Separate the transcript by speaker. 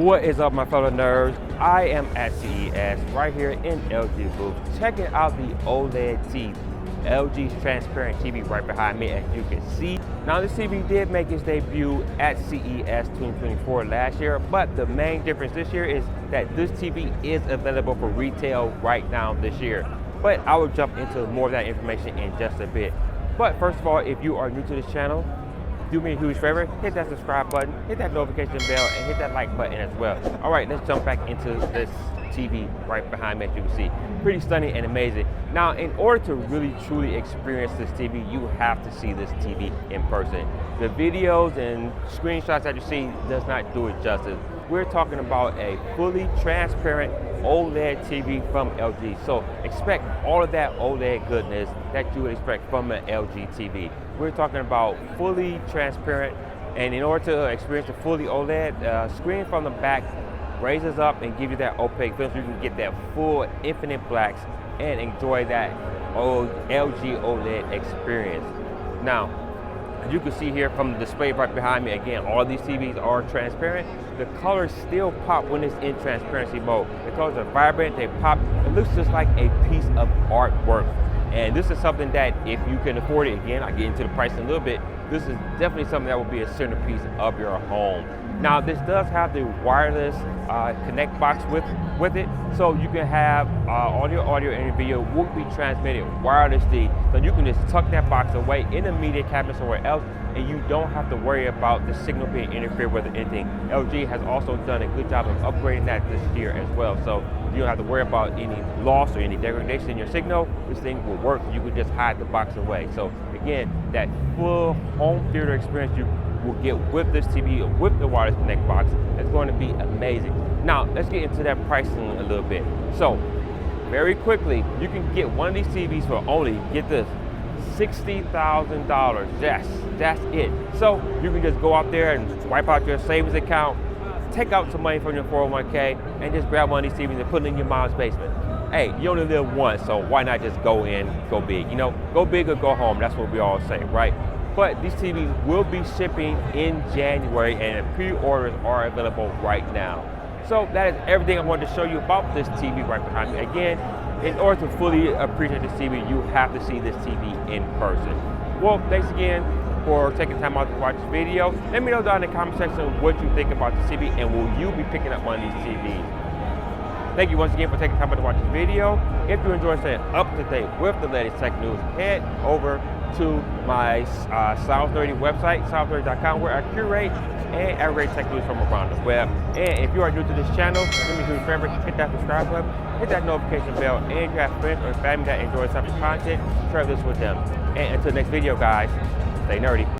Speaker 1: What is up, my fellow nerds? I am at CES right here in LG booth, checking out the OLED T, LG's transparent TV right behind me, as you can see. Now, this TV did make its debut at CES 2024 last year, but the main difference this year is that this TV is available for retail right now this year. But I will jump into more of that information in just a bit. But first of all, if you are new to this channel, do me a huge favor, hit that subscribe button, hit that notification bell, and hit that like button as well. All right, let's jump back into this TV right behind me, as you can see. Pretty stunning and amazing. Now, in order to really truly experience this TV, you have to see this TV in person. The videos and screenshots that you see does not do it justice. We're talking about a fully transparent OLED TV from LG. So expect all of that OLED goodness that you would expect from an LG TV. We're talking about fully transparent, and in order to experience the fully OLED, screen from the back raises up and give you that opaque film so you can get that full infinite blacks and enjoy that LG OLED experience. Now, as you can see here from the display right behind me, again, all these TVs are transparent. The colors still pop when it's in transparency mode. The colors are vibrant, they pop. It looks just like a piece of artwork. And this is something that if you can afford it, again, I'll get into the price in a little bit, this is definitely something that will be a centerpiece of your home. Now, this does have the wireless connect box with it, so you can have all your audio and your video will be transmitted wirelessly, so you can just tuck that box away in the media cabinet somewhere else, and you don't have to worry about the signal being interfered with or anything. LG has also done a good job of upgrading that this year as well, so you don't have to worry about any loss or any degradation in your signal. This thing will work. You can just hide the box away. So again, that full home theater experience you will get with this TV, with the wireless connect box, it's going to be amazing. Now, let's get into that pricing a little bit. So, very quickly, you can get one of these TVs for only, get this, $60,000. Yes, that's it. So, you can just go out there and wipe out your savings account, take out some money from your 401k, and just grab one of these TVs and put it in your mom's basement. Hey, you only live once, so why not just go in, go big? You know, go big or go home. That's what we all say, right? But these TVs will be shipping in January, and pre-orders are available right now. So that is everything I wanted to show you about this TV right behind me. Again, in order to fully appreciate this TV, you have to see this TV in person. Well, thanks again for taking time out to watch this video. Let me know down in the comment section what you think about this TV, and will you be picking up one of these TVs? Thank you once again for taking time out to watch this video. If you enjoy staying up to date with the latest tech news, head over to my Sounds Nerdy website, soundsnerdy.com, where I curate and aggregate tech news from around the web. And if you are new to this channel, do me a huge favor, hit that subscribe button, hit that notification bell, and if you have friends or family that enjoy such content, share this with them. And until next video, guys, stay nerdy.